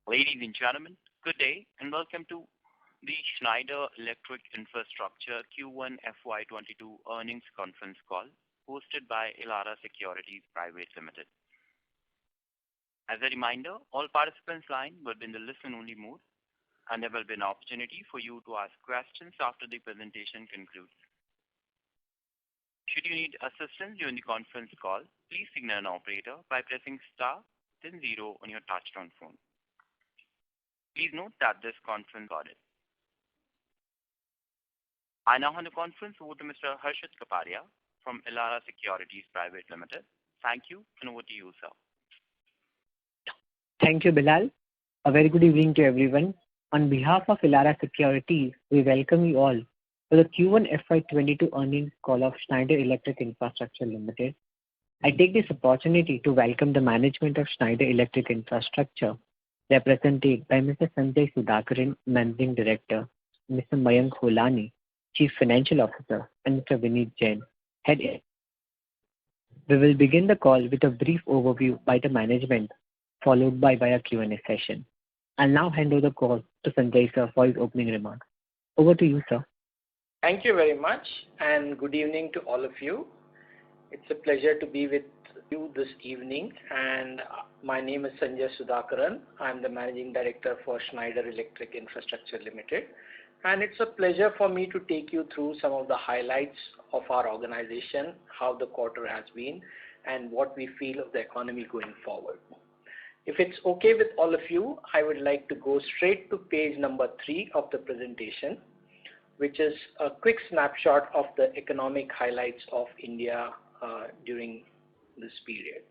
Ladies and gentlemen, good day and welcome to the Schneider Electric Infrastructure Q1 FY22 earnings conference call hosted by Elara Securities Private Limited. As a reminder, all participants' line will be in the listen-only mode, and there will be an opportunity for you to ask questions after the presentation concludes. Should you need assistance during the conference call, please signal an operator by pressing star then 0 on your touchtone phone. Please note that this conference is recorded. I now hand the conference over to Mr. Harshit Kapadia from Elara Securities Private Limited. Thank you, and over to you, sir. Thank you, Bilal. A very good evening to everyone. On behalf of Elara Securities, we welcome you all to the Q1 FY22 earnings call of Schneider Electric Infrastructure Limited. I take this opportunity to welcome the management of Schneider Electric Infrastructure, represented by Mr. Sanjay Sudhakaran, Managing Director, Mr. Mayank Holani, Chief Financial Officer, and Mr. Vineet Jain, Head. We will begin the call with a brief overview by the management, followed by a Q&A session. I'll now hand over the call to Sanjay sir for his opening remarks. Over to you, sir. Thank you very much, and good evening to all of you. It's a pleasure to be with you this evening, and my name is Sanjay Sudhakaran. I'm the Managing Director for Schneider Electric Infrastructure Limited, and it's a pleasure for me to take you through some of the highlights of our organization, how the quarter has been, and what we feel of the economy going forward. If it's okay with all of you, I would like to go straight to page number 3 of the presentation, which is a quick snapshot of the economic highlights of India during this period.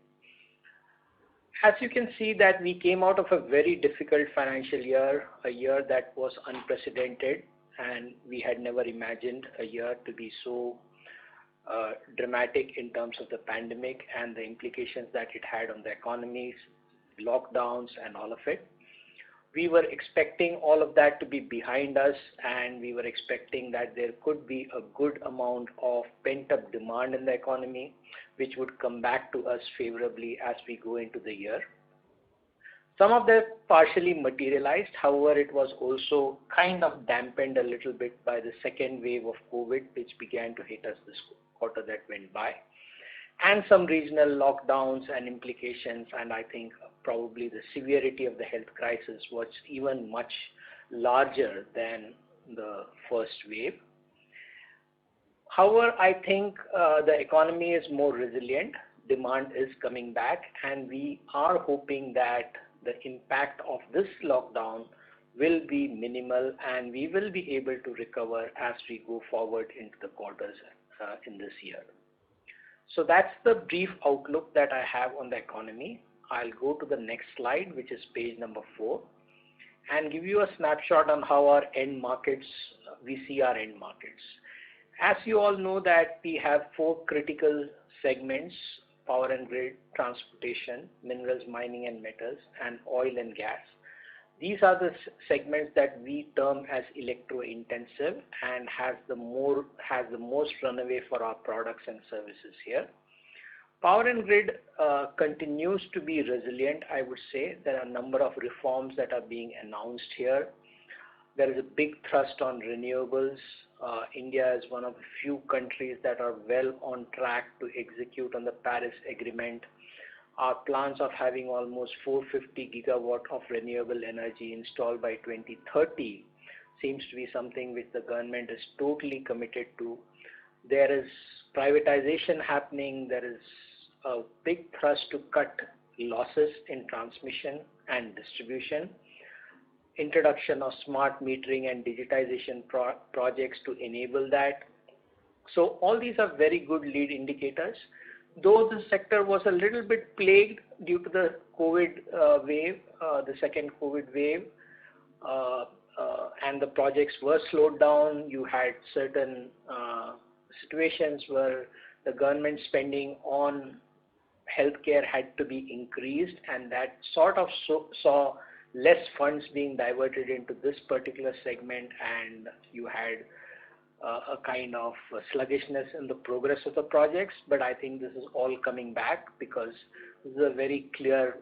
As you can see that we came out of a very difficult financial year, a year that was unprecedented, and we had never imagined a year to be so dramatic in terms of the pandemic and the implications that it had on the economies, lockdowns and all of it. We were expecting all of that to be behind us, and we were expecting that there could be a good amount of pent-up demand in the economy, which would come back to us favorably as we go into the year. Some of that partially materialized, however, it was also kind of dampened a little bit by the second wave of COVID, which began to hit us this quarter that went by, and some regional lockdowns and implications, and I think probably the severity of the health crisis was even much larger than the first wave. However, I think the economy is more resilient, demand is coming back, and we are hoping that the impact of this lockdown will be minimal and we will be able to recover as we go forward into the quarters in this year. So that's the brief outlook that I have on the economy. I'll go to the next slide, which is page number 4, and give you a snapshot on how our end markets, we see our end markets. As you all know that we have 4 critical segments: power and grid, transportation, minerals, mining and metals, and oil and gas. These are the segments that we term as electro-intensive and has the most runaway for our products and services here. Power and grid continues to be resilient, I would say. There are a number of reforms that are being announced here. There is a big thrust on renewables. India is one of the few countries that are well on track to execute on the Paris Agreement. Our plans of having almost 450 gigawatt of renewable energy installed by 2030 seems to be something which the government is totally committed to. There is privatization happening. There is a big thrust to cut losses in transmission and distribution. Introduction of smart metering and digitization projects to enable that. So all these are very good lead indicators. Though the sector was a little bit plagued due to the COVID wave, the second COVID wave, and the projects were slowed down. You had certain situations where the government spending on healthcare had to be increased, and that sort of saw less funds being diverted into this particular segment, and you had a kind of sluggishness in the progress of the projects. But I think this is all coming back because this is a very clear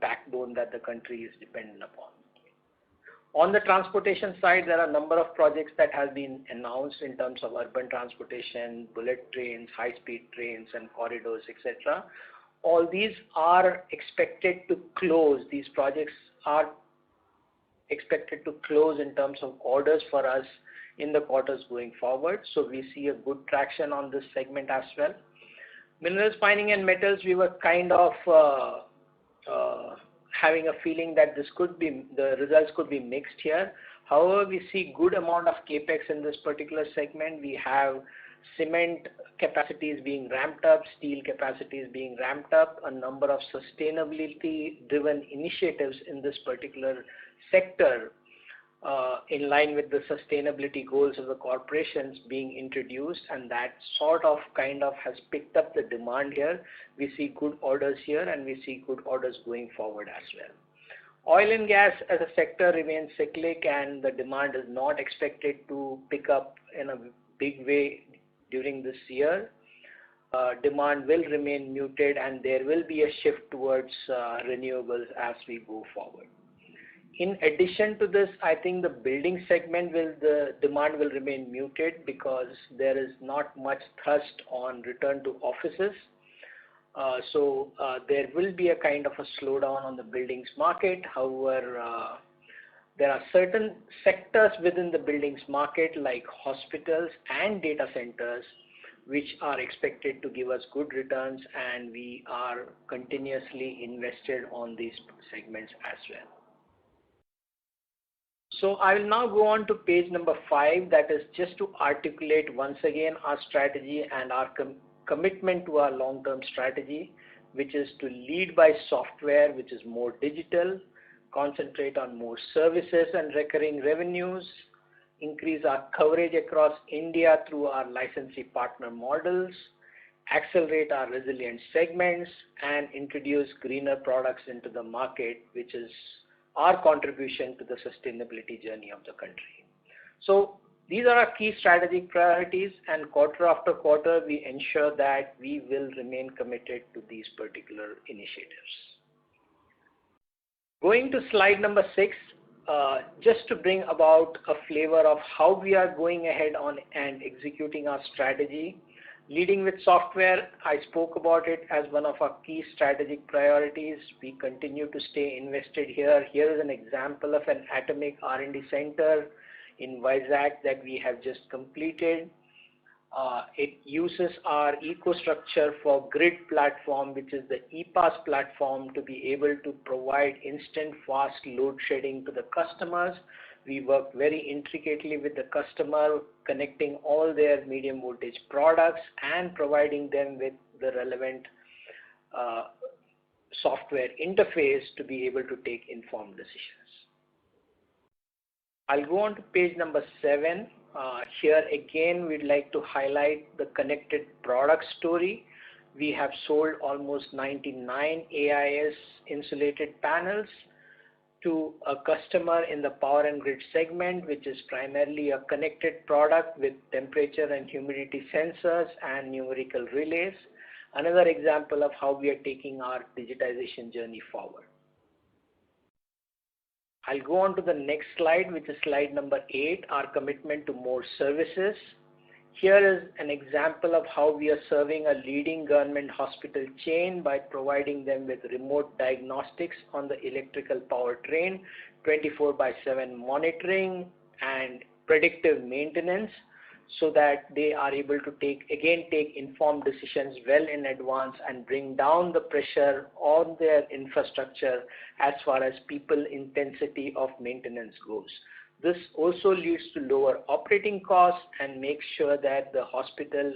backbone that the country is dependent upon. On the transportation side, there are a number of projects that have been announced in terms of urban transportation, bullet trains, high-speed trains, and corridors, etc. All these are expected to close. These projects are expected to close in terms of orders for us in the quarters going forward. So we see a good traction on this segment as well. Minerals, mining and metals, we were kind of having a feeling that the results could be mixed here. However, we see good amount of capex in this particular segment. We have cement capacities being ramped up, steel capacities being ramped up, a number of sustainability driven initiatives in this particular sector in line with the sustainability goals of the corporations being introduced, and that sort of kind of has picked up the demand here. We see good orders here and we see good orders going forward as well. Oil and gas as a sector remains cyclic and the demand is not expected to pick up in a big way during this year. Demand will remain muted and there will be a shift towards renewables as we go forward. In addition to this, I think the building segment the demand will remain muted because there is not much thrust on return to offices. So there will be a kind of a slowdown on the buildings market. However, there are certain sectors within the buildings market like hospitals and data centers which are expected to give us good returns, and we are continuously invested on these segments as well. So I will now go on to page number 5, that is just to articulate once again our strategy and our commitment to our long-term strategy, which is to lead by software, which is more digital, concentrate on more services and recurring revenues, increase our coverage across India through our licensee partner models, accelerate our resilient segments, and introduce greener products into the market, which is our contribution to the sustainability journey of the country. So these are our key strategic priorities, and quarter after quarter we ensure that we will remain committed to these particular initiatives. Going to slide number 6, just to bring about a flavor of how we are going ahead on and executing our strategy. Leading with software, I spoke about it as one of our key strategic priorities. We continue to stay invested here. Here is an example of an atomic R&D center in Vizag that we have just completed. It uses our EcoStruxure for Grid platform, which is the EPAS platform, to be able to provide instant fast load shedding to the customers. We work very intricately with the customer, connecting all their medium voltage products and providing them with the relevant software interface to be able to take informed decisions. I'll go on to page number 7. Here again, we'd like to highlight the connected product story. We have sold almost 99 AIS insulated panels to a customer in the power and grid segment, which is primarily a connected product with temperature and humidity sensors and numerical relays. Another example of how we are taking our digitization journey forward. I'll go on to the next slide, which is slide number 8, our commitment to more services. Here is an example of how we are serving a leading government hospital chain by providing them with remote diagnostics on the electrical powertrain, 24/7 monitoring and predictive maintenance, so that they are able to take informed decisions well in advance and bring down the pressure on their infrastructure as far as people intensity of maintenance goes. This also leads to lower operating costs and makes sure that the hospital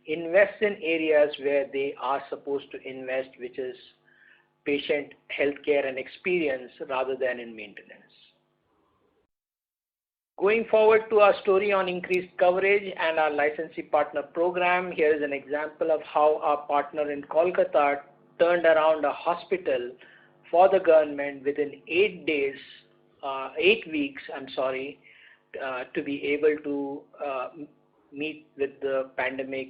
invests in areas where they are supposed to invest, which is patient healthcare and experience rather than in maintenance. Going forward to our story on increased coverage and our licensee partner program, here is an example of how our partner in Kolkata turned around a hospital for the government within 8 weeks, to be able to meet with the pandemic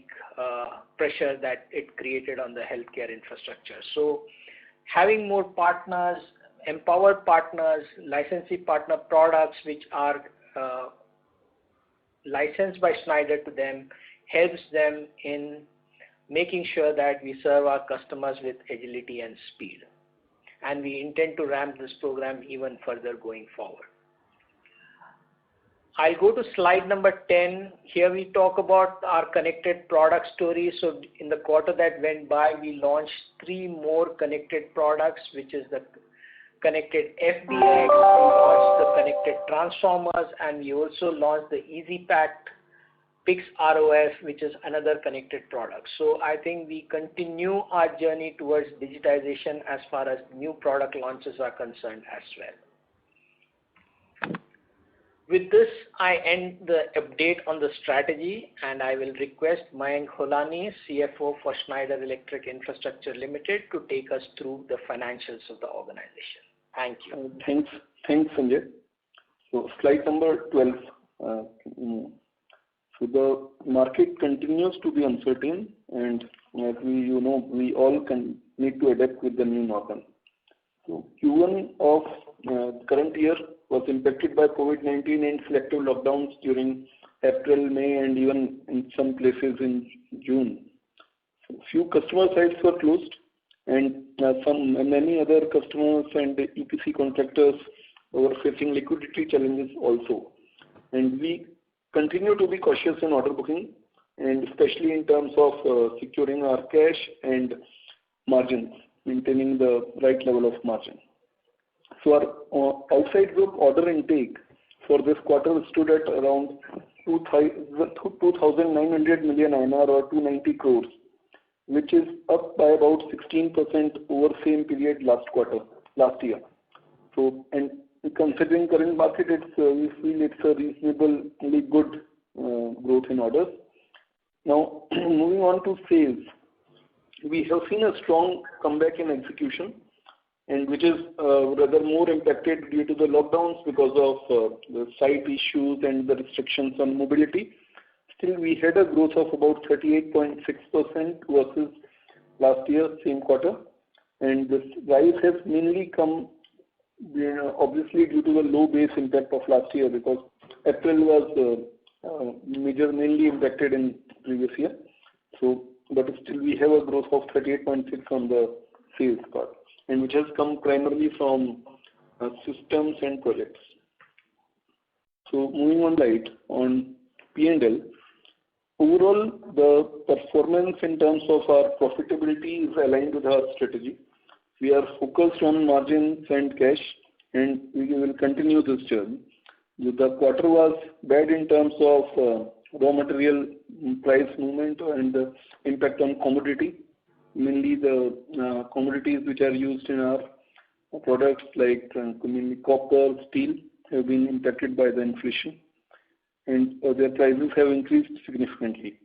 pressure that it created on the healthcare infrastructure. So having more partners, empower partners, licensee partner products which are licensed by Schneider to them, helps them in making sure that we serve our customers with agility and speed. And we intend to ramp this program even further going forward. I'll go to slide number 10. Here we talk about our connected product story. So in the quarter that went by, we launched 3 more connected products, which is the connected FBX, we launched the connected transformers, and we also launched the EasyPact Pix ROF, which is another connected product. So I think we continue our journey towards digitization as far as new product launches are concerned as well. With this, I end the update on the strategy, and I will request Mayank Holani, CFO for Schneider Electric Infrastructure Limited, to take us through the financials of the organization. Thank you. Thanks, Sanjay. So slide number 12. So the market continues to be uncertain, and as we all need to adapt with the new normal. So Q1 of current year was impacted by COVID-19 and selective lockdowns during April, May, and even in some places in June. So few customer sites were closed, and many other customers and EPC contractors were facing liquidity challenges also. And we continue to be cautious in order booking, and especially in terms of securing our cash and margins, maintaining the right level of margin. So our outside group order intake for this quarter stood at around 2,900 million INR or 290 crores, which is up by about 16% over same period last year. So, and considering current market, we feel it's a reasonably good growth in orders. Now, moving on to sales, we have seen a strong comeback in execution, and which is rather more impacted due to the lockdowns because of the site issues and the restrictions on mobility. Still, we had a growth of about 38.6% versus last year, same quarter. And this rise has mainly come, obviously due to the low base impact of last year, because April was mainly impacted in previous year. So, but still we have a growth of 38.6 on the sales part, and which has come primarily from systems and projects. So moving on right on P&L, overall the performance in terms of our profitability is aligned with our strategy. We are focused on margins and cash, and we will continue this journey. The quarter was bad in terms of raw material price movement and the impact on commodity. Mainly the commodities which are used in our products like mainly copper, steel have been impacted by the inflation, and their prices have increased significantly.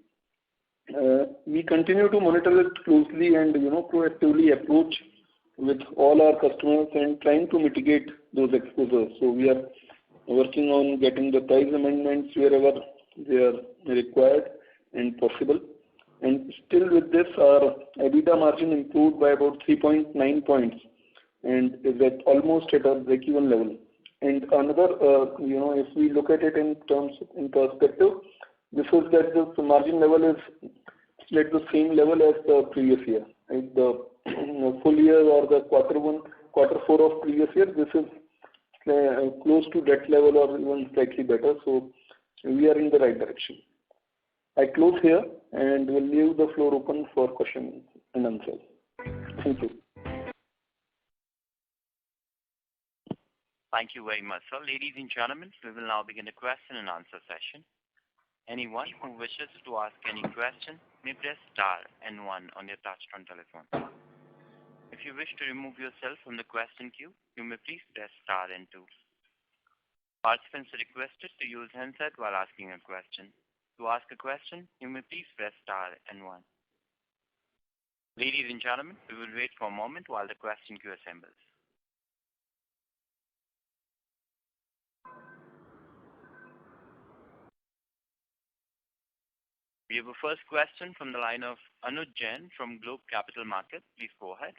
We continue to monitor it closely and proactively approach with all our customers and trying to mitigate those exposures. So we are working on getting the price amendments wherever they are required and possible. And still with this, our EBITDA margin improved by about 3.9 points and is at almost at a break-even level. And another, if we look at it in perspective, this is that the margin level is at the same level as the previous year. Right? The full year or the quarter 4 of previous year, this is close to that level or even slightly better. So we are in the right direction. I close here and will leave the floor open for questions and answers. Thank you. Thank you very much, sir. Ladies and gentlemen, we will now begin the question and answer session. Anyone who wishes to ask any question may press star and 1 on your touchtone telephone. If you wish to remove yourself from the question queue, you may please press star and 2. Participants are requested to use handset while asking a question. To ask a question, you may please press star and 1. Ladies and gentlemen, we will wait for a moment while the question queue assembles. We have a first question from the line of Anuj Jain from Globe Capital Markets. Please go ahead.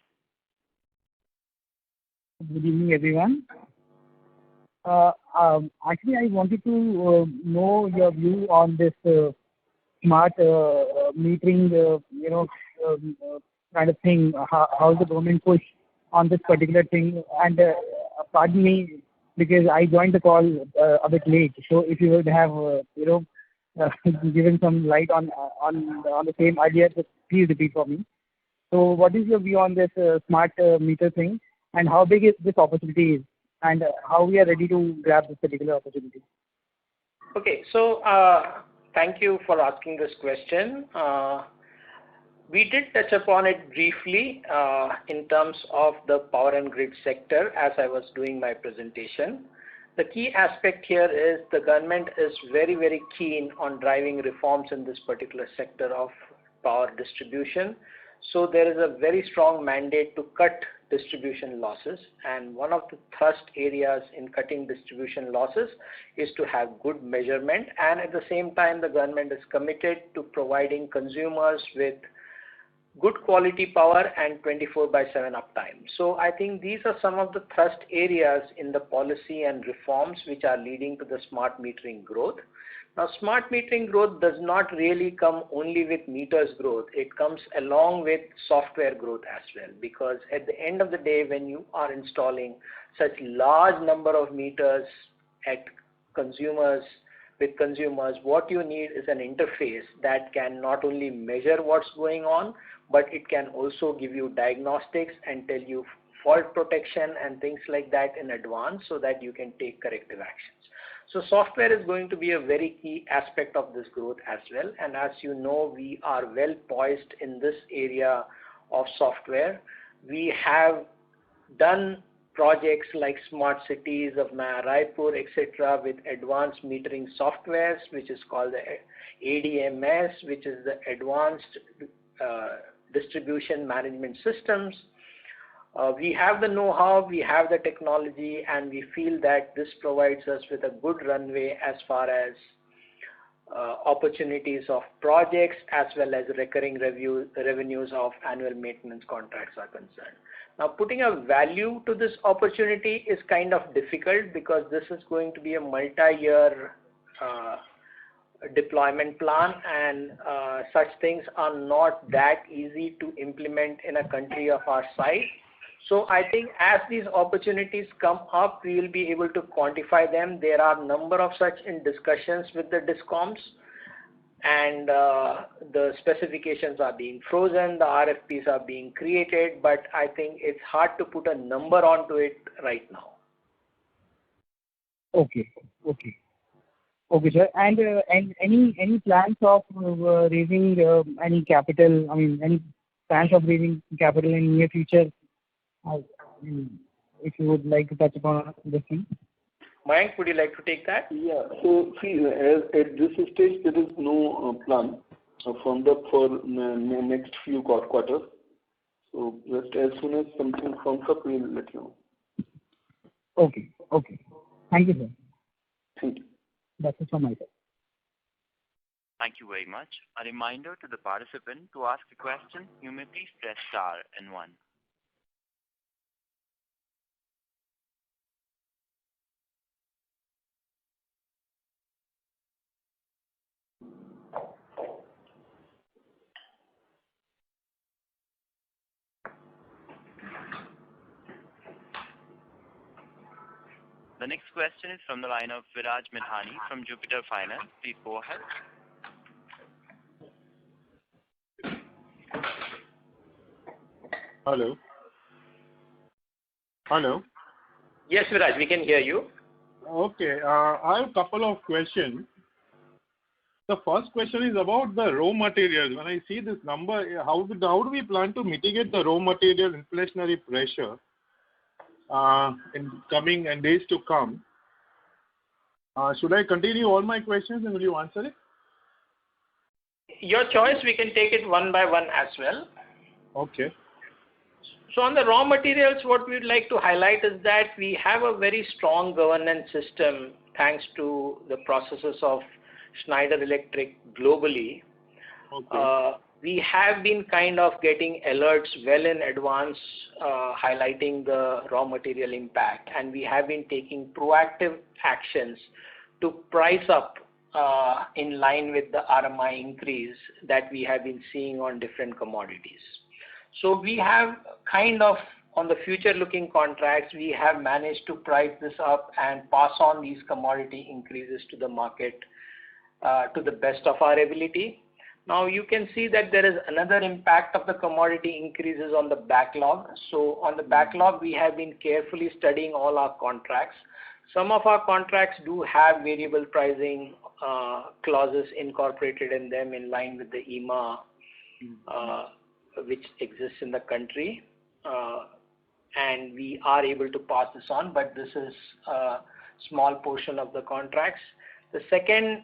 Good evening, everyone. Actually, I wanted to know your view on this smart metering, kind of thing. How's the government push on this particular thing? And pardon me, because I joined the call a bit late. So if you would have, given some light on the same idea, just please repeat for me. So what is your view on this smart meter thing, and how big is this opportunity is, and how we are ready to grab this particular opportunity? Okay, so thank you for asking this question. We did touch upon it briefly in terms of the power and grid sector as I was doing my presentation. The key aspect here is the government is very, very keen on driving reforms in this particular sector of power distribution. So there is a very strong mandate to cut distribution losses, and one of the thrust areas in cutting distribution losses is to have good measurement, and at the same time the government is committed to providing consumers with good quality power and 24/7 uptime. So I think these are some of the thrust areas in the policy and reforms which are leading to the smart metering growth. Now, smart metering growth does not really come only with meters growth. It comes along with software growth as well, because at the end of the day, when you are installing such large number of meters at consumers, what you need is an interface that can not only measure what's going on, but it can also give you diagnostics and tell you fault protection and things like that in advance so that you can take corrective actions. So software is going to be a very key aspect of this growth as well. And as you know, we are well poised in this area of software. We have done projects like smart cities of Naya Raipur, etc., with advanced metering softwares, which is called the ADMS, which is the Advanced Distribution Management Systems. We have the know-how, we have the technology, and we feel that this provides us with a good runway as far as opportunities of projects as well as recurring revenues of annual maintenance contracts are concerned. Now, putting a value to this opportunity is kind of difficult because this is going to be a multi-year deployment plan, and such things are not that easy to implement in a country of our size. So I think as these opportunities come up, we will be able to quantify them. There are a number of such in discussions with the DISCOMs, and the specifications are being frozen, the RFPs are being created, but I think it's hard to put a number onto it right now. Okay, sir. And any plans of raising any capital? I mean, any plans of raising capital in near future? If you would like to touch upon this thing. Mayank, would you like to take that? Yeah. So see, at this stage, there is no plan formed up for next few quarters. So just as soon as something comes up, we'll let you know. Okay. Thank you, sir. Thank you. That's it from my side. Thank you very much. A reminder to the participant, to ask a question, you may please press star and 1. The next question is from the line of Viraj Mithani from Jupiter Finance. Please go ahead. Hello. Yes, Viraj, we can hear you. Okay. I have a couple of questions. The first question is about the raw materials. When I see this number, how do we plan to mitigate the raw material inflationary pressure in coming and days to come? Should I continue all my questions and will you answer it? Your choice, we can take it one by one as well. Okay. So on the raw materials, what we would like to highlight is that we have a very strong governance system thanks to the processes of Schneider Electric globally. Okay. we have been kind of getting alerts well in advance, highlighting the raw material impact, and we have been taking proactive actions to price up in line with the RMI increase that we have been seeing on different commodities. So we have kind of, on the future looking contracts, we have managed to price this up and pass on these commodity increases to the market to the best of our ability. Now you can see that there is another impact of the commodity increases on the backlog. So on the backlog, we have been carefully studying all our contracts. Some of our contracts do have variable pricing clauses incorporated in them in line with the EMA, which exists in the country. And we are able to pass this on, but this is a small portion of the contracts. The second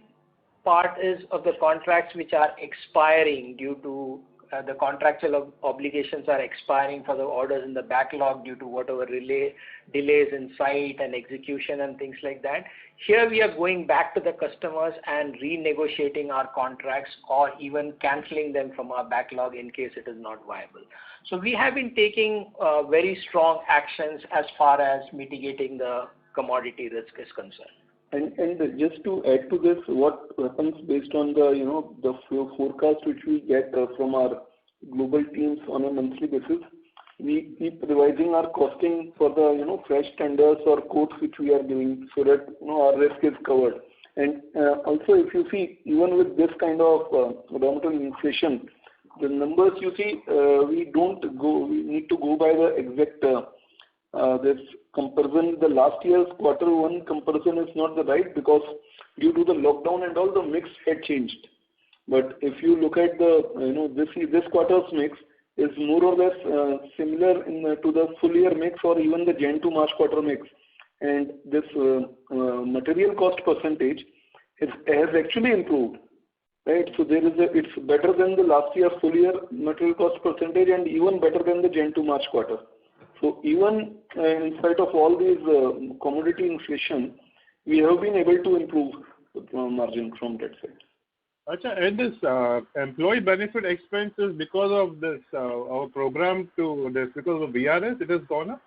part is of the contracts which are expiring due to the contractual obligations are expiring for the orders in the backlog due to whatever delays in site and execution and things like that. Here we are going back to the customers and renegotiating our contracts or even cancelling them from our backlog in case it is not viable. So we have been taking very strong actions as far as mitigating the commodity risk is concerned. And just to add to this, what happens based on the the forecast which we get from our global teams on a monthly basis, we keep revising our costing for the fresh tenders or quotes which we are doing, so that our risk is covered. And also, if you see, even with this kind of raw material inflation, the numbers you see, we need to go by the exact this comparison. The last year's Q1 comparison is not the right, because due to the lockdown and all, the mix had changed. But if you look at the this quarter's mix is more or less similar to the full year mix or even the Jan to March quarter mix, and this material cost percentage has actually improved, right? So it's better than the last year full year material cost percentage and even better than the Jan to March quarter. So even in spite of all these commodity inflation, we have been able to improve margin from that side. Achha, and this employee benefit expenses, because of this our program to this, because of VRS, it has gone up?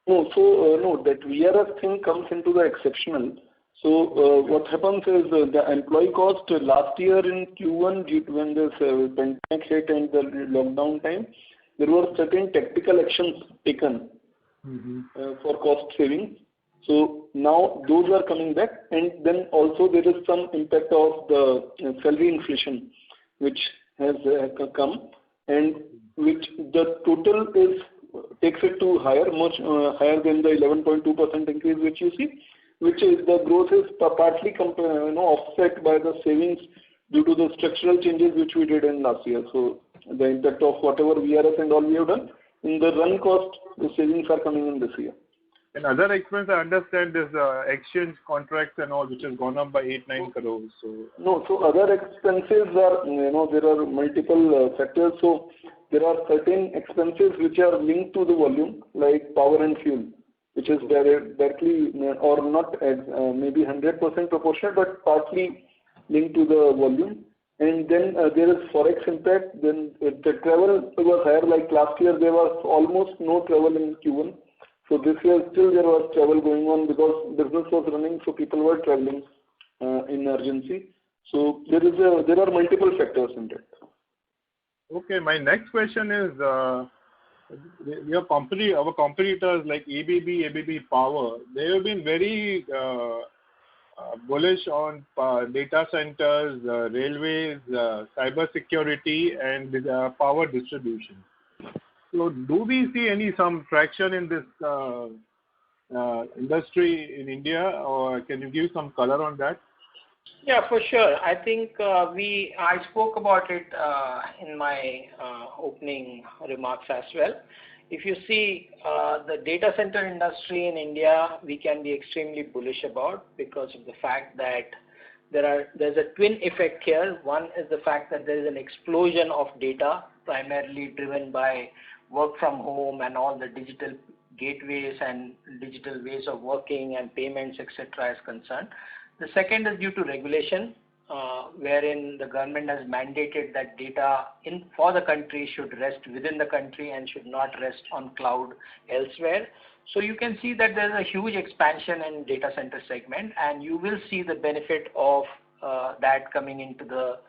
No, so no, that VRS thing comes into the exceptional. So what happens is the employee cost last year in Q1, due to when this pandemic hit and the lockdown time, there were certain tactical actions taken for cost saving. So now those are coming back, and then also there is some impact of the salary inflation which has come, and which the total takes it to much higher than the 11.2% increase which you see, which is the growth is partly offset by the savings due to the structural changes which we did in last year. So the impact of whatever VRS and all we have done, in the run cost, the savings are coming in this year. And other expense, I understand, is exchange contracts and all, which has gone up by 8-9 crores. So no, so other expenses are, there are multiple factors. So there are certain expenses which are linked to the volume, like power and fuel, which is directly or not maybe 100% proportional, but partly linked to the volume. And then there is forex impact. Then the travel was higher. Like last year, there was almost no travel in Q1. So this year still there was travel going on because business was running, so people were traveling in urgency. So there are multiple factors in that. Okay, my next question is, our competitors like ABB Power, they have been very bullish on data centers, railways, cyber security, and power distribution. So do we see some traction in this industry in India, or can you give some color on that? Yeah, for sure. I think I spoke about it in my opening remarks as well. If you see the data center industry in India, we can be extremely bullish about, because of the fact that there's a twin effect here. One is the fact that there is an explosion of data, primarily driven by work from home and all the digital gateways and digital ways of working and payments, etc. is concerned. The second is due to regulation. wherein the government has mandated that data for the country should rest within the country and should not rest on cloud elsewhere. So you can see that there's a huge expansion in data center segment, and you will see the benefit of that coming into the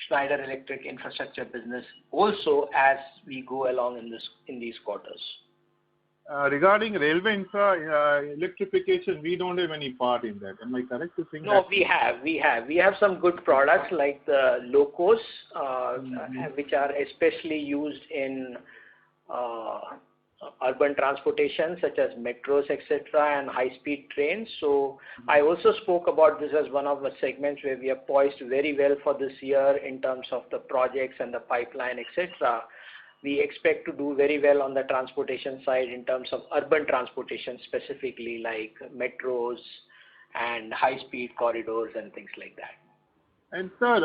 Schneider Electric infrastructure business also as we go along in these quarters. Regarding railway infra electrification, we don't have any part in that. Am I correct to think that? No, we have some good products like the locos, which are especially used in urban transportation such as metros, etc., and high-speed trains. So I also spoke about this as one of the segments where we are poised very well for this year in terms of the projects and the pipeline, etc. We expect to do very well on the transportation side in terms of urban transportation, specifically like metros and high-speed corridors and things like that. And sir,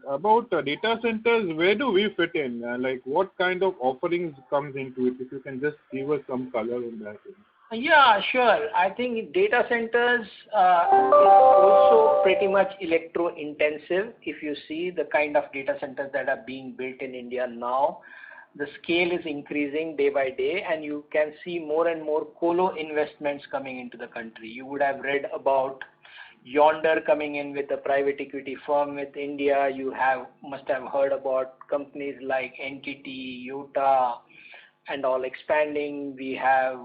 about data centers, where do we fit in? Like what kind of offerings comes into it? If you can just give us some color on that. Yeah, sure. I think data centers is also pretty much electro-intensive. If you see the kind of data centers that are being built in India now, the scale is increasing day by day, and you can see more and more colo investments coming into the country. You would have read about Yonder coming in with a private equity firm with India. You must have heard about companies like NTT, Yotta, and all expanding. We have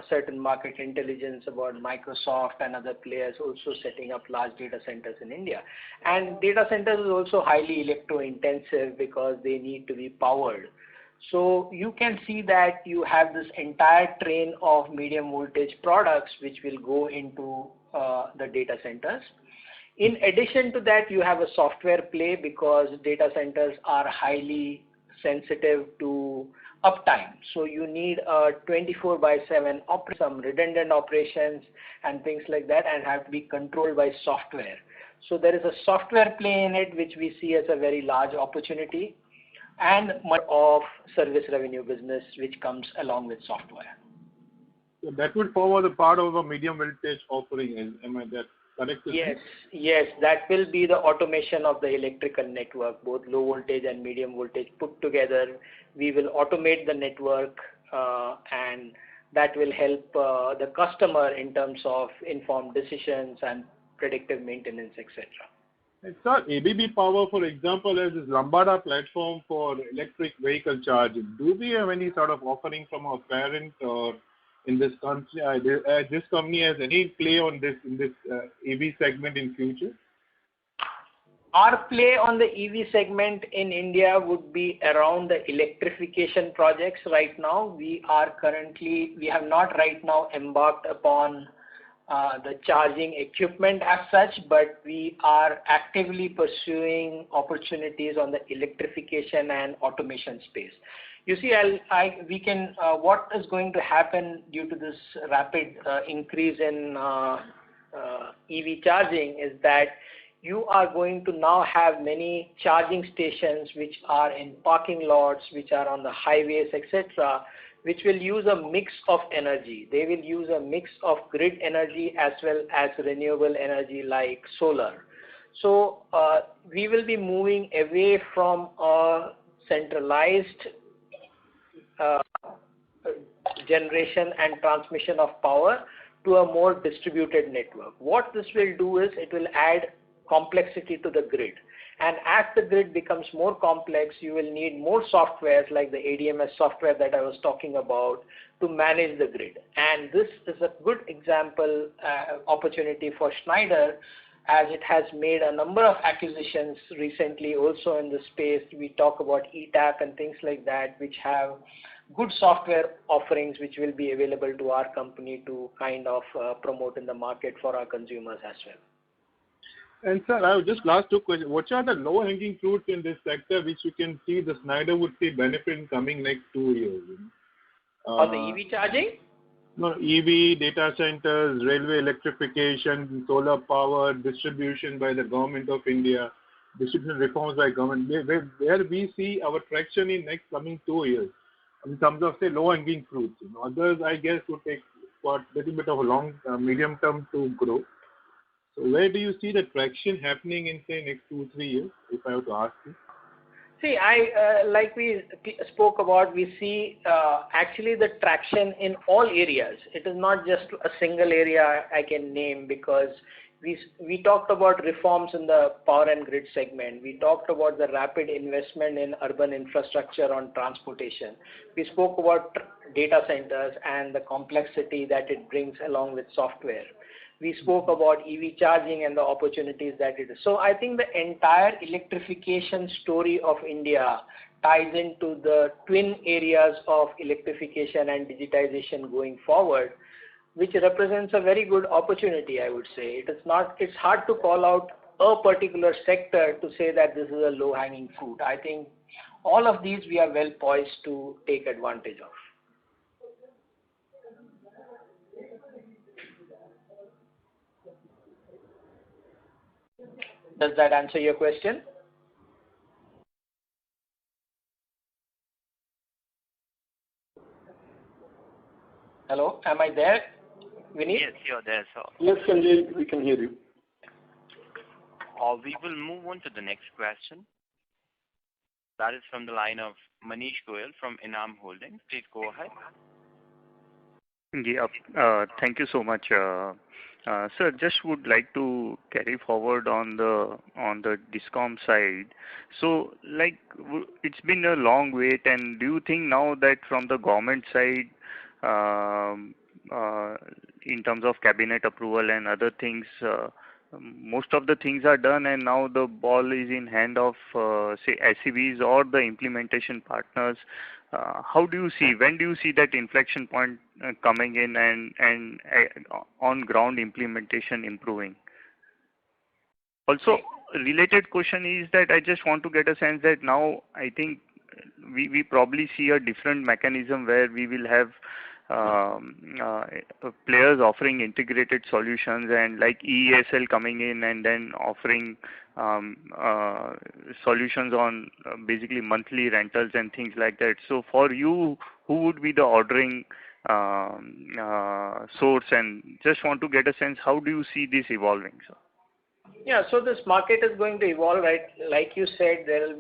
certain market intelligence about Microsoft and other players also setting up large data centers in India. And data centers is also highly electro-intensive because they need to be powered. So you can see that you have this entire train of medium voltage products which will go into the data centers. In addition to that, you have a software play because data centers are highly sensitive to uptime. So you need a 24/7 some redundant operations and things like that, and have to be controlled by software. So there is a software play in it which we see as a very large opportunity, and much of service revenue business which comes along with software. So that would form a part of a medium voltage offering. Am I that correct? Yes, that will be the automation of the electrical network, both low voltage and medium voltage put together. We will automate the network and that will help the customer in terms of informed decisions and predictive maintenance, etc. Sir, ABB Power, for example, has this Lambada platform for electric vehicle charging. Do we have any sort of offering from our parent or in this country? This company has any play on this in this EV segment in future? Our play on the EV segment in India would be around the electrification projects right now. We have not right now embarked upon the charging equipment as such, but we are actively pursuing opportunities on the electrification and automation space. You see, what is going to happen due to this rapid increase in EV charging is that you are going to now have many charging stations which are in parking lots, which are on the highways, etc., which will use a mix of energy. They will use a mix of grid energy as well as renewable energy like solar. So we will be moving away from a centralized generation and transmission of power to a more distributed network. What this will do is it will add complexity to the grid. And as the grid becomes more complex, you will need more softwares like the ADMS software that I was talking about to manage the grid. And this is a good example opportunity for Schneider, as it has made a number of acquisitions recently also in the space. We talk about ETAP and things like that, which have good software offerings which will be available to our company to kind of promote in the market for our consumers as well. And sir, I have just last two questions. What are the low-hanging fruits in this sector which you can see the Schneider would see benefit in coming next 2 years? On the EV charging? No, EV, data centers, railway electrification, solar power, distribution by the government of India, distribution reforms by government. Where we see our traction in next coming 2 years in terms of say low-hanging fruits. Others, I guess, would take a little bit of a long, medium term to grow. So where do you see the traction happening in, say, next 2-3 years, if I have to ask you? See, like we spoke about, we see actually the traction in all areas. It is not just a single area I can name, because we talked about reforms in the power and grid segment. We talked about the rapid investment in urban infrastructure on transportation. We spoke about data centers and the complexity that it brings along with software. We spoke about EV charging and the opportunities that it is. So I think the entire electrification story of India ties into the twin areas of electrification and digitization going forward, which represents a very good opportunity, I would say. It's hard to call out a particular sector to say that this is a low-hanging fruit. I think all of these we are well poised to take advantage of. Does that answer your question? Hello, am I there, Vineet? Yes, you're there, sir. Yes, Sanjay, we can hear you. We will move on to the next question. That is from the line of Manish Goyal from Enam Holdings. Please go ahead. Yeah, thank you so much. Sir, just would like to carry forward on the Discom side. So, like, it's been a long wait, and do you think now that from the government side, in terms of cabinet approval and other things, most of the things are done, and now the ball is in hand of say SEBs or the implementation partners? How do you see? When do you see that inflection point coming in and on ground implementation improving? Also, related question is that I just want to get a sense that now I think we probably see a different mechanism where we will have players offering integrated solutions, and like EESL coming in and then offering solutions on basically monthly rentals and things like that. So for you, who would be the ordering source? And just want to get a sense, how do you see this evolving, sir? Yeah, so this market is going to evolve, right? Like you said, there will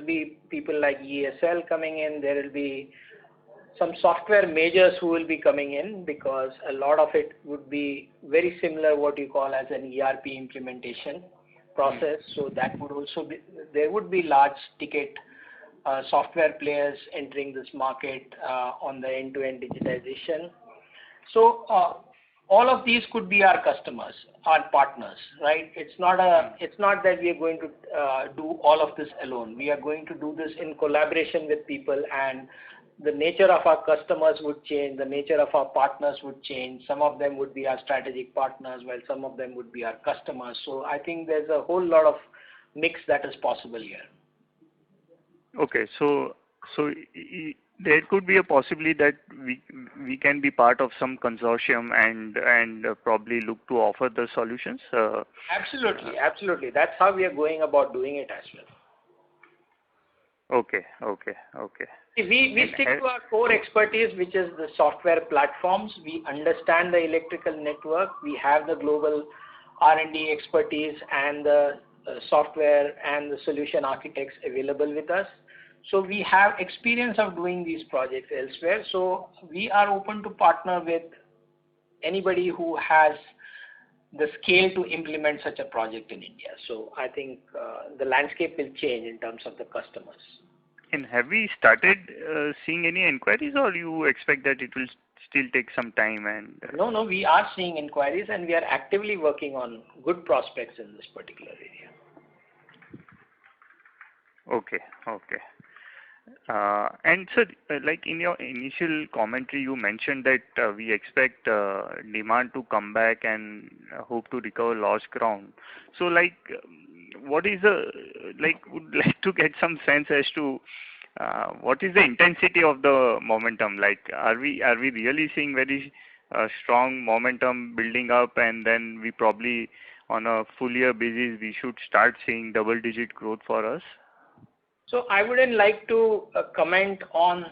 be people like ESL coming in. There will be some software majors who will be coming in, because a lot of it would be very similar what you call as an ERP implementation process. So that would also be, there would be large ticket software players entering this market on the end-to-end digitization. So all of these could be our customers, our partners, right? It's not that we are going to do all of this alone. We are going to do this in collaboration with people, and the nature of our customers would change, the nature of our partners would change. Some of them would be our strategic partners, while some of them would be our customers. So I think there's a whole lot of mix that is possible here. Okay, so there could be a possibility that we can be part of some consortium and probably look to offer the solutions. Absolutely. That's how we are going about doing it as well. Okay. We stick to our core expertise, which is the software platforms. We understand the electrical network. We have the global R&D expertise and the software and the solution architects available with us. So we have experience of doing these projects elsewhere. So we are open to partner with anybody who has the scale to implement such a project in India. So I think the landscape will change in terms of the customers. And have we started seeing any inquiries, or you expect that it will still take some time? And No, we are seeing inquiries, and we are actively working on good prospects in this particular area. Okay. And sir, like in your initial commentary, you mentioned that we expect demand to come back and hope to recover lost ground. So, like, what is would like to get some sense as to what is the intensity of the momentum? Like, are we really seeing very strong momentum building up, and then we probably on a full year basis we should start seeing double-digit growth for us? So I wouldn't like to comment on,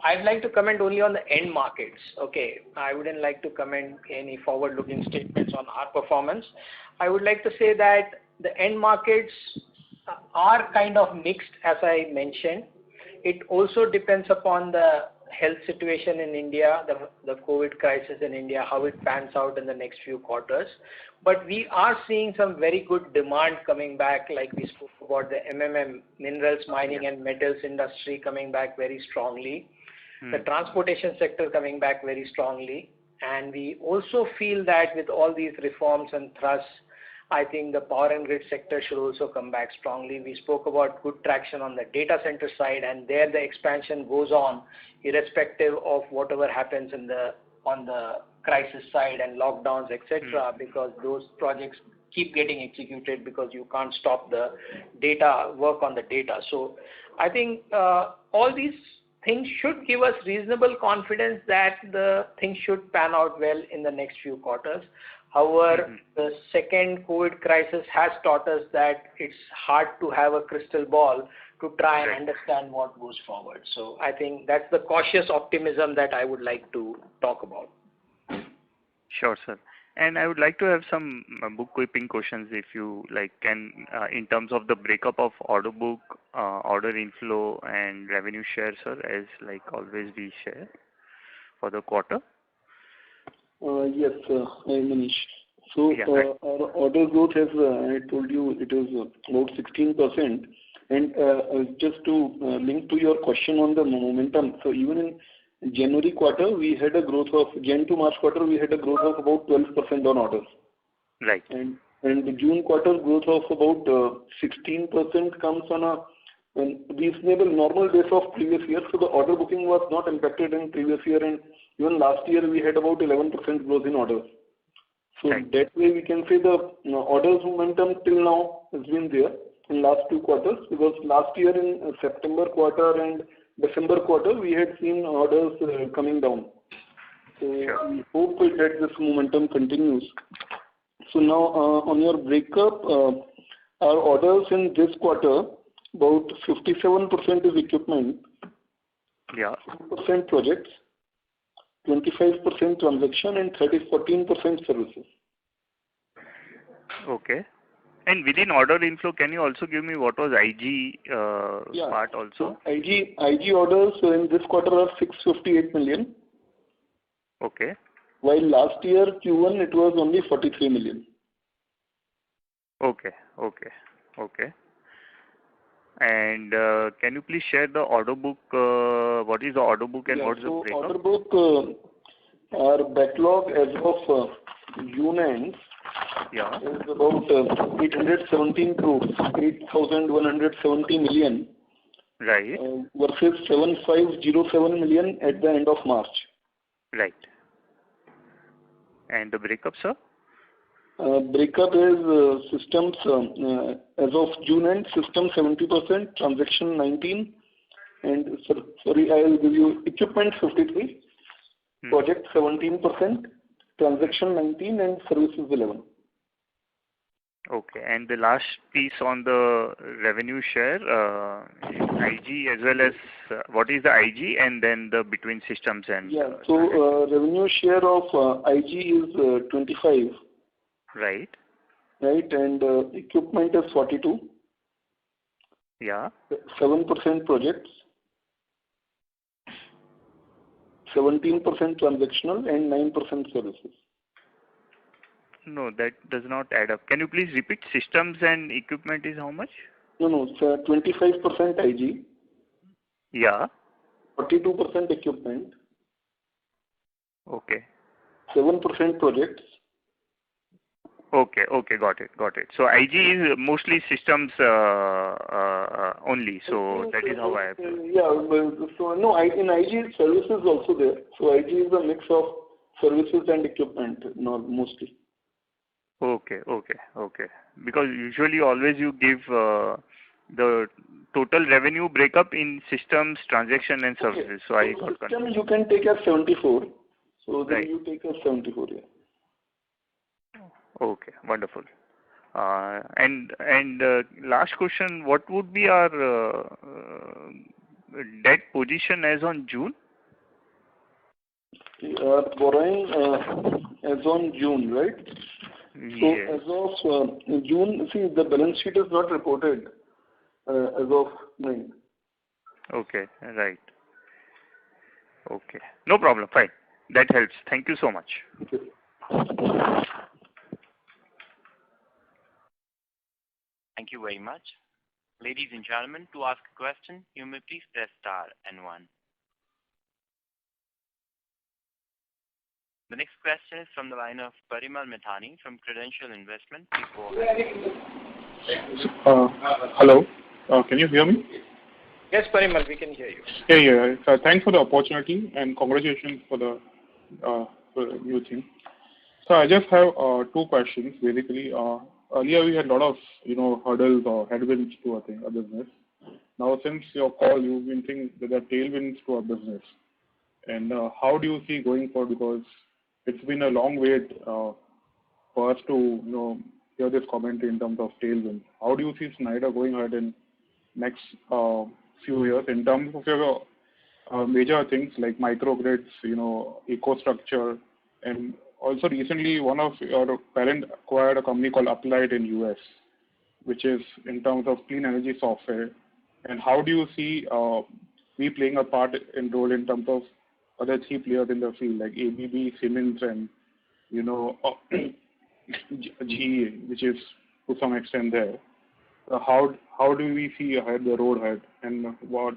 I'd like to comment only on the end markets. Okay. I wouldn't like to comment any forward-looking statements on our performance. I would like to say that the end markets are kind of mixed, as I mentioned. It also depends upon the health situation in India, the COVID crisis in India, how it pans out in the next few quarters. But we are seeing some very good demand coming back, like we spoke about the MMM, minerals, mining and metals industry coming back very strongly. The transportation sector coming back very strongly. And we also feel that with all these reforms and thrusts, I think the power and grid sector should also come back strongly. We spoke about good traction on the data center side, and there the expansion goes on irrespective of whatever happens on the crisis side and lockdowns, etc., because those projects keep getting executed because you can't stop the work on the data. So I think all these things should give us reasonable confidence that the things should pan out well in the next few quarters. However, the second COVID crisis has taught us that it's hard to have a crystal ball to try and understand what goes forward. So I think that's the cautious optimism that I would like to talk about. Sure, sir. And I would like to have some bookkeeping questions, if you like, can in terms of the breakup of order book, order inflow, and revenue share, sir, as like always we share for the quarter. Yes, hi Manish. So our order growth, as I told you, it is about 16%. And just to link to your question on the momentum, so even in January quarter, we had a growth of, Jan to March quarter, we had a growth of about 12% on orders. Right. And the June quarter growth of about 16% comes on a reasonable normal base of previous year. So the order booking was not impacted in previous year, and even last year we had about 11% growth in orders. So that way we can say the orders momentum till now has been there in last two quarters, because last year in September quarter and December quarter we had seen orders coming down. So we hope that this momentum continues. So now on your breakup, our orders in this quarter, about 57% is equipment, 2% projects, 25% transaction, and 14% services. Okay. And within order inflow, can you also give me what was IG part also? So IG orders in this quarter are 658 million. Okay. While last year Q1 it was only 43 million. Okay. And can you please share the order book? What is the order book and what is the breakup? Order book, our backlog as of June end is about 817 crores, 8,170 million. Right. Versus 7,507 million at the end of March. Right. And the breakup, sir? Breakup is systems, as of June end, system 70%, transaction 19, and sorry, I will give you equipment 53, project 17%, transaction 19, and services 11. Okay, and the last piece on the revenue share, IG as well as what is the IG and then the between systems and... So revenue share of IG is 25. Right. Right, and equipment is 42. 7% projects, 17% transactional, and 9% services. No, that does not add up. Can you please repeat? Systems and equipment is how much? No, sir, 25% IG. 42% equipment. Okay. 7% projects. Okay, got it. So IG is mostly systems only, so that is how I have to... So no, in IG services also there. So IG is a mix of services and equipment, mostly. Okay. Because usually always you give the total revenue breakup in systems, transaction and services. So I got system you can take as 74. So then you take as 74, Okay, wonderful. And last question, what would be our debt position as on June? Borrowing as on June, right? Yes. So as of June, see, the balance sheet is not reported as of 9. Okay, right. Okay, no problem. Fine, that helps. Thank you so much. Okay. Thank you very much. Ladies and gentlemen, to ask a question, you may please press star and 1. The next question is from the line of Parimal Mithani from Credential Investment. Please go ahead. Hello. Can you hear me? Yes, Parimal, we can hear you. Yeah. Thanks for the opportunity and congratulations for the new thing. So I just have 2 questions basically. Earlier we had a lot of hurdles or headwinds to our business. Now since your call, you've been saying that there are tailwinds to our business. And how do you see going forward? Because it's been a long wait for us to hear this commentary in terms of tailwinds. How do you see Schneider going ahead in next few years in terms of your major things like microgrids, EcoStruxure, and also recently one of your parent acquired a company called Uplight in US, which is in terms of clean energy software. And how do you see we playing a part and role in terms of other 3 players in the field like ABB, Siemens, and GE, which is to some extent there. How do we see the road ahead, and what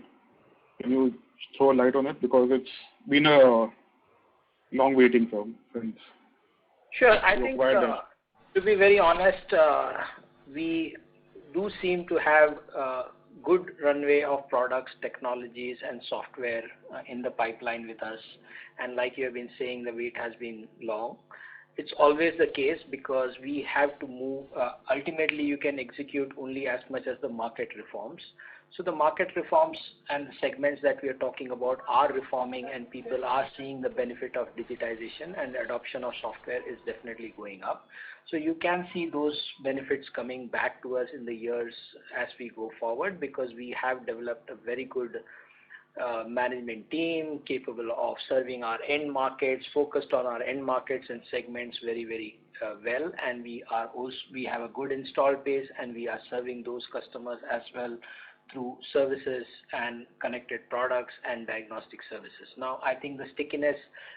can you throw a light on it, because it's been a long waiting for since. Sure, I think to be very honest, we do seem to have good runway of products, technologies, and software in the pipeline with us. And like you have been saying, the wait has been long. It's always the case because we have to move. Ultimately, you can execute only as much as the market reforms. So the market reforms and the segments that we are talking about are reforming, and people are seeing the benefit of digitization, and the adoption of software is definitely going up. So you can see those benefits coming back to us in the years as we go forward, because we have developed a very good management team capable of serving our end markets, focused on our end markets and segments very, very well. And we have a good installed base, and we are serving those customers as well through services and connected products and diagnostic services. Now, I think the stickiness,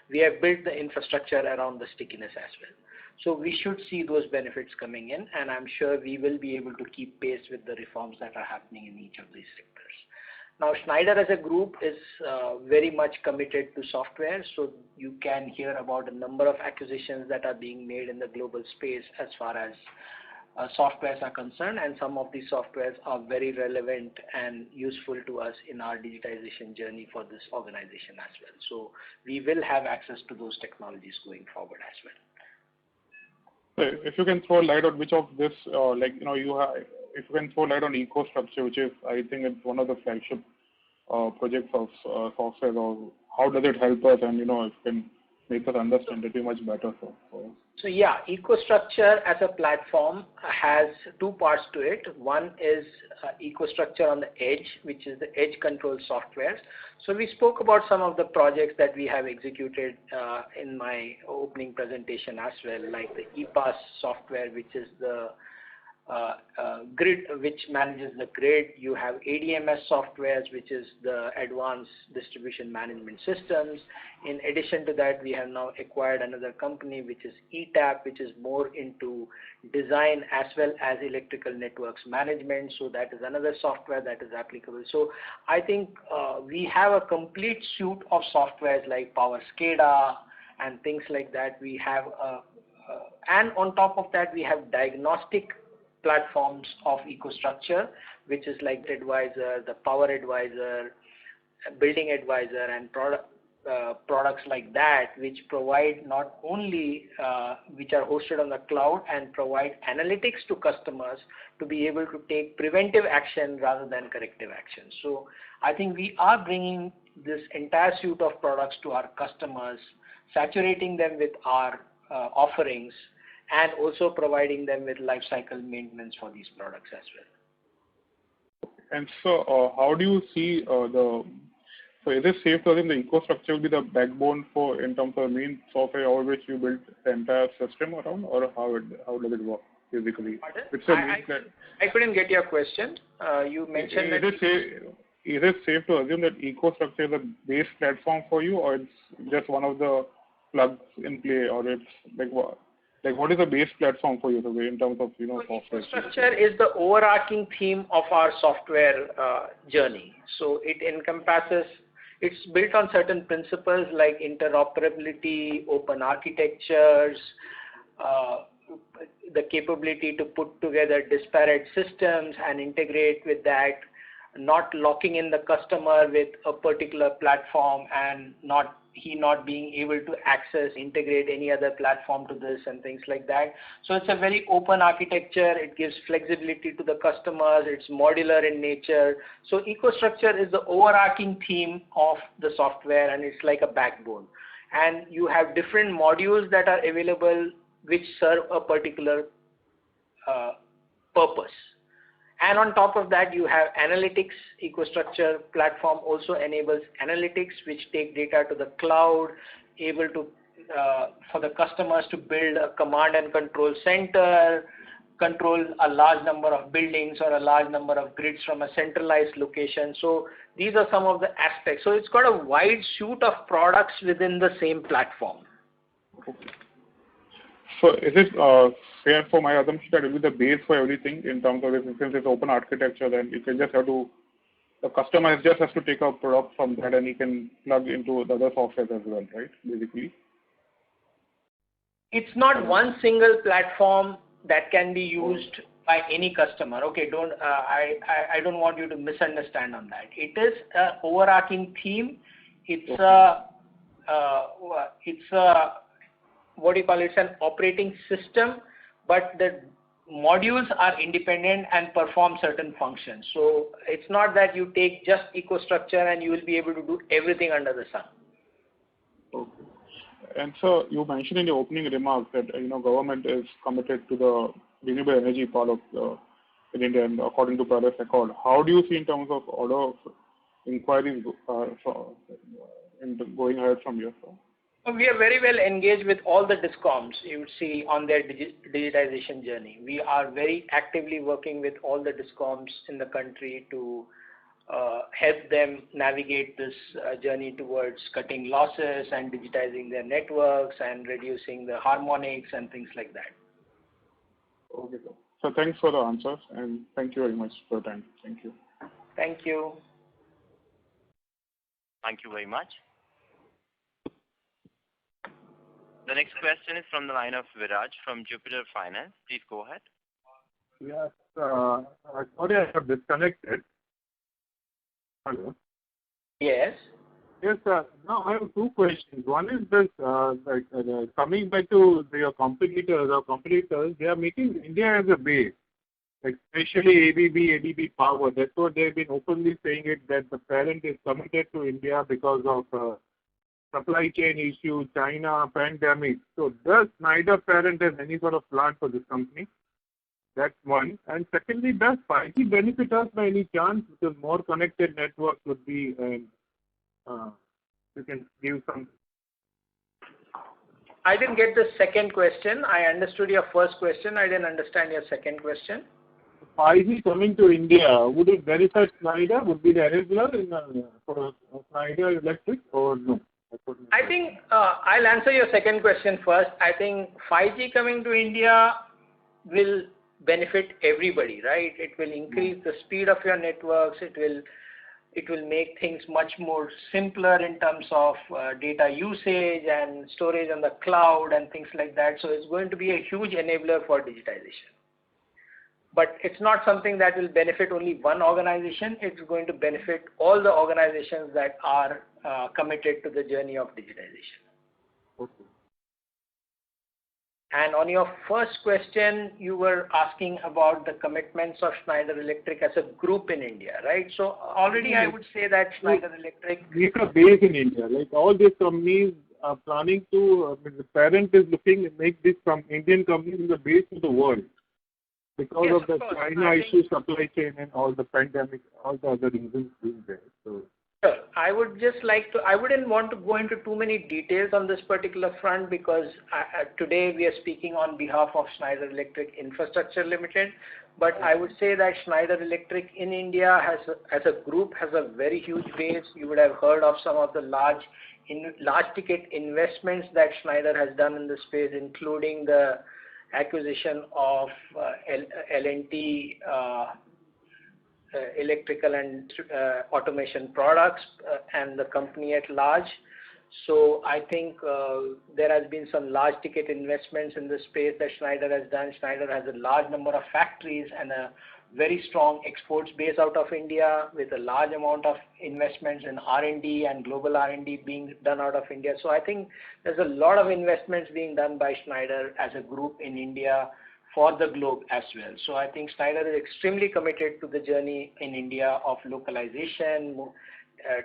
we have built the infrastructure around the stickiness as well. So we should see those benefits coming in, and I'm sure we will be able to keep pace with the reforms that are happening in each of these sectors. Now, Schneider as a group is very much committed to software, so you can hear about a number of acquisitions that are being made in the global space as far as softwares are concerned, and some of these softwares are very relevant and useful to us in our digitization journey for this organization as well. So we will have access to those technologies going forward as well. If you can throw light on which of this, if you can throw light on EcoStruxure, which is, I think, it's one of the flagship projects of software, or how does it help us, and if you can make us understand it much better. So yeah, EcoStruxure as a platform has 2 parts to it. One is EcoStruxure on the edge, which is the edge control software. So we spoke about some of the projects that we have executed in my opening presentation as well, like the EPAS software, which is the grid, which manages the grid. You have ADMS softwares, which is the advanced distribution management systems. In addition to that, we have now acquired another company, which is ETAP, which is more into design as well as electrical networks management. So that is another software that is applicable. So I think we have a complete suite of softwares like PowerSCADA and things like that. We have, and on top of that, we have diagnostic platforms of EcoStruxure, which is like the Advisor, the Power Advisor, Building Advisor, and products like that, which provide not only, which are hosted on the cloud and provide analytics to customers to be able to take preventive action rather than corrective action. So I think we are bringing this entire suite of products to our customers, saturating them with our offerings, and also providing them with life cycle maintenance for these products as well. And so, how do you see so is it safe to assume the EcoStruxure will be the backbone for in terms of main software over which you build the entire system around, or how does it work basically? I couldn't get your question. You mentioned is it safe to assume that EcoStruxure is a base platform for you, or it's just one of the plugs in play, or it's like what is the base platform for you in terms of software? EcoStruxure is the overarching theme of our software journey. So it encompasses. It's built on certain principles like interoperability, open architectures, the capability to put together disparate systems and integrate with that, not locking in the customer with a particular platform and not being able to integrate any other platform to this and things like that. So it's a very open architecture. It gives flexibility to the customers. It's modular in nature. So EcoStruxure is the overarching theme of the software, and it's like a backbone. And you have different modules that are available which serve a particular purpose. And on top of that, you have analytics. EcoStruxure platform also enables analytics, which take data to the cloud, able to for the customers to build a command and control center, control a large number of buildings or a large number of grids from a centralized location. So these are some of the aspects. So it's got a wide suite of products within the same platform. Okay. So is it fair for my assumption that it will be the base for everything in terms of since it's open architecture, then you can just the customer just has to take a product from that and he can plug into the other software as well, right? Basically. It's not one single platform that can be used by any customer. Okay, I don't want you to misunderstand on that. It is an overarching theme. It's what do you call it? It's an operating system, but the modules are independent and perform certain functions. So it's not that you take just EcoStruxure and you will be able to do everything under the sun. Okay. And so you mentioned in your opening remarks that government is committed to the renewable energy part of in India, and according to Paris Accord. How do you see in terms of order of inquiries going ahead from here? We are very well engaged with all the DISCOMs you would see on their digitization journey. We are very actively working with all the DISCOMs in the country to help them navigate this journey towards cutting losses and digitizing their networks and reducing the harmonics and things like that. Okay, sir. So thanks for the answers, and thank you very much for your time. Thank you. Thank you. Thank you very much. The next question is from the line of Viraj from Jupiter Finance. Please go ahead. Yes, sorry I have disconnected. Hello. Yes. Yes, sir. Now I have two questions. One is this, coming back to your competitors. Our competitors, they are making India as a base, especially ABB Power. That's what they've been openly saying it, that the parent is committed to India because of supply chain issues, China, pandemic. So does Schneider parent have any sort of plan for this company? That's one. And secondly, does 5G benefit us by any chance? Because more connected networks would be, you can give some. I didn't get the second question. I understood your first question. I didn't understand your second question. 5G coming to India, would it benefit Schneider? Would be the enabler for Schneider Electric or no? I think I'll answer your second question first. I think 5G coming to India will benefit everybody, right? It will increase the speed of your networks. It will make things much more simpler in terms of data usage and storage on the cloud and things like that. So it's going to be a huge enabler for digitization. But it's not something that will benefit only one organization. It's going to benefit all the organizations that are committed to the journey of digitization. Okay. And on your first question, you were asking about the commitments of Schneider Electric as a group in India, right? So already I would say that Schneider Electric... We are based in India. Like all these companies planning to, the parent is looking to make this Indian company in the base of the world because Yes, of the of course. China issue, supply chain, and all the pandemic, all the other reasons being there. So. Sure. I wouldn't want to go into too many details on this particular front because today we are speaking on behalf of Schneider Electric Infrastructure Limited. But I would say that Schneider Electric in India as a group has a very huge base. You would have heard of some of the large ticket investments that Schneider has done in the space, including the acquisition of L&T electrical and automation products and the company at large. So I think there has been some large ticket investments in this space that Schneider has done. Schneider has a large number of factories and a very strong exports base out of India with a large amount of investments in R&D and global R&D being done out of India. So I think there's a lot of investments being done by Schneider as a group in India for the globe as well. So I think Schneider is extremely committed to the journey in India of localization,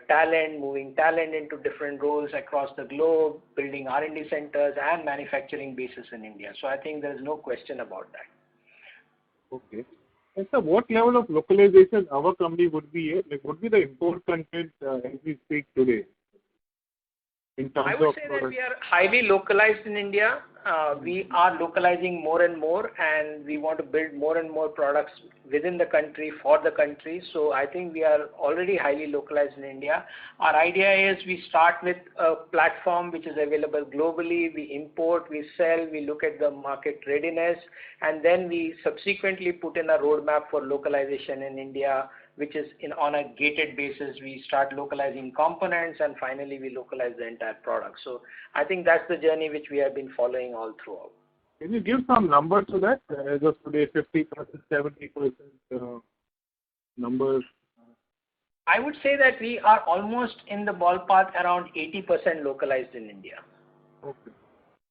talent, moving talent into different roles across the globe, building R&D centers and manufacturing bases in India. So I think there's no question about that. Okay. And so what level of localization our company would be at? Like, would be the import content as we speak today? In terms I would of say that we are highly localized in India. We are localizing more and more, and we want to build more and more products within the country for the country. So I think we are already highly localized in India. Our idea is we start with a platform which is available globally. We import, we sell, we look at the market readiness, and then we subsequently put in a roadmap for localization in India, which is on a gated basis. We start localizing components and finally we localize the entire product. So I think that's the journey which we have been following all throughout. Can you give some numbers to that? As of today, 50%, 70% numbers? I would say that we are almost in the ballpark around 80% localized in India. Okay.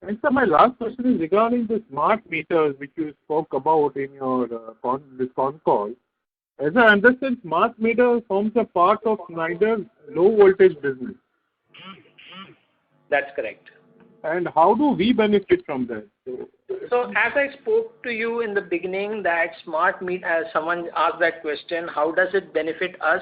And so my last question is regarding the smart meters which you spoke about in your this con call. As I understand, smart meter forms a part of Schneider's low voltage business. That's correct. And how do we benefit from that? So as I spoke to you in the beginning that smart meter, as someone asked that question, how does it benefit us?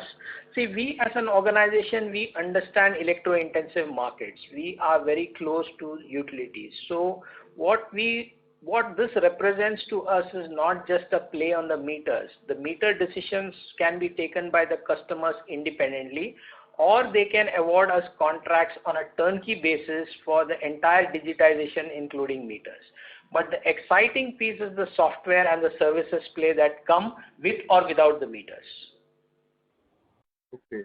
See, we as an organization, we understand electro-intensive markets. We are very close to utilities. So what this represents to us is not just a play on the meters. The meter decisions can be taken by the customers independently, or they can award us contracts on a turnkey basis for the entire digitization, including meters. But the exciting piece is the software and the services play that come with or without the meters. Okay.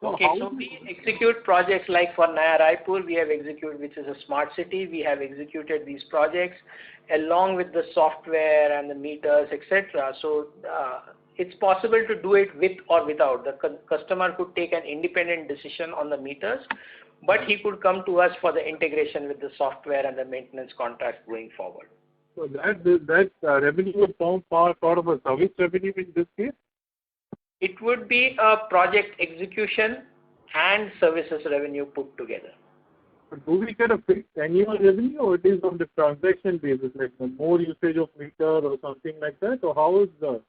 So we execute projects like for Naya Raipur, we have executed, which is a smart city. We have executed these projects along with the software and the meters, etc. So it's possible to do it with or without. The customer could take an independent decision on the meters, but he could come to us for the integration with the software and the maintenance contracts going forward. So that revenue would form part of a service revenue in this case? It would be a project execution and services revenue put together. But do we get a fixed annual revenue, or it is on the transaction basis, like more usage of meter or something like that? Or how is the...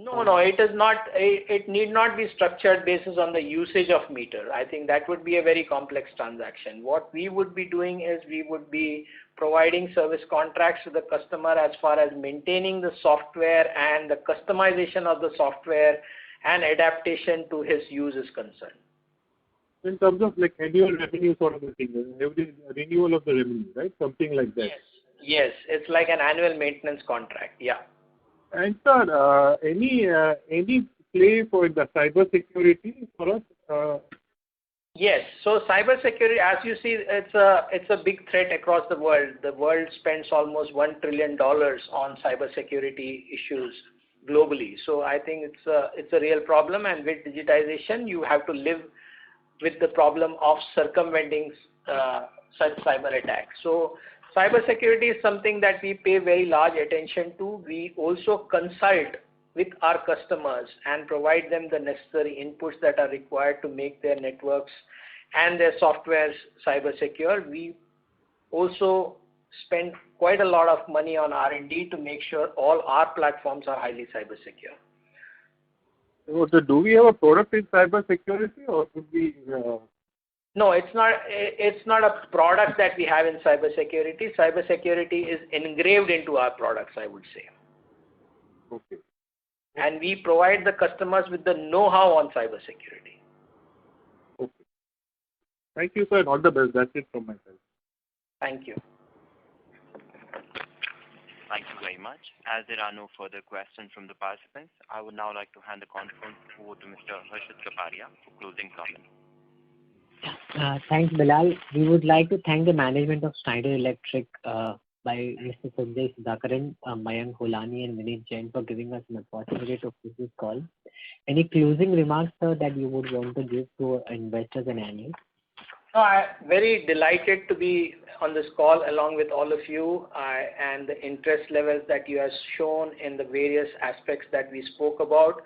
No, it is not. It need not be structured basis on the usage of meter. I think that would be a very complex transaction. What we would be doing is we would be providing service contracts to the customer as far as maintaining the software and the customization of the software and adaptation to his use is concerned. In terms of like annual revenue sort of a thing, every renewal of the revenue, right? Something like that. Yes, it's like an annual maintenance contract. Yeah. And sir, any play for the cyber security for us? Yes. So cyber security, as you see, it's a big threat across the world. The world spends almost $1 trillion on cyber security issues globally. So I think it's a real problem, and with digitization, you have to live with the problem of circumventing such cyber attacks. So cybersecurity is something that we pay very large attention to. We also consult with our customers and provide them the necessary inputs that are required to make their networks and their software cyber secure. We also spend quite a lot of money on R&D to make sure all our platforms are highly cyber secure. So do we have a product in cyber security, or could we? No, it's not a product that we have in cybersecurity. Cybersecurity is engraved into our products, I would say. Okay. And we provide the customers with the know-how on cybersecurity. Okay. Thank you, sir, and all the best. That's it from my side. Thank you. Thank you very much. As there are no further questions from the participants, I would now like to hand the conference over to Mr. Harshit Kapadia for closing comments. Thanks, Bilal. We would like to thank the management of Schneider Electric by Mr. Sanjay Sudhakaran, Mayank Holani, and Vineet Jain for giving us an opportunity to host this call. Any closing remarks, sir, that you would want to give to investors and analysts? No, I'm very delighted to be on this call along with all of you, and the interest levels that you have shown in the various aspects that we spoke about.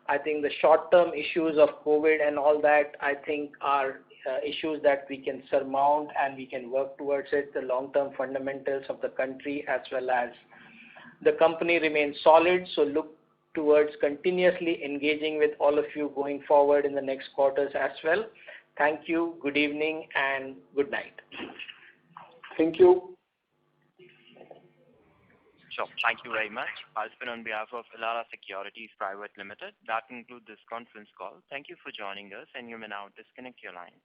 I think the short-term issues of COVID and all that, I think are issues that we can surmount and we can work towards it. The long-term fundamentals of the country as well as the company remain solid. So look towards continuously engaging with all of you going forward in the next quarters as well. Thank you, good evening, and good night. Thank you. Sure. Thank you very much. Participant on behalf of Elara Securities Private Limited, that concludes this conference call. Thank you for joining us, and you may now disconnect your lines.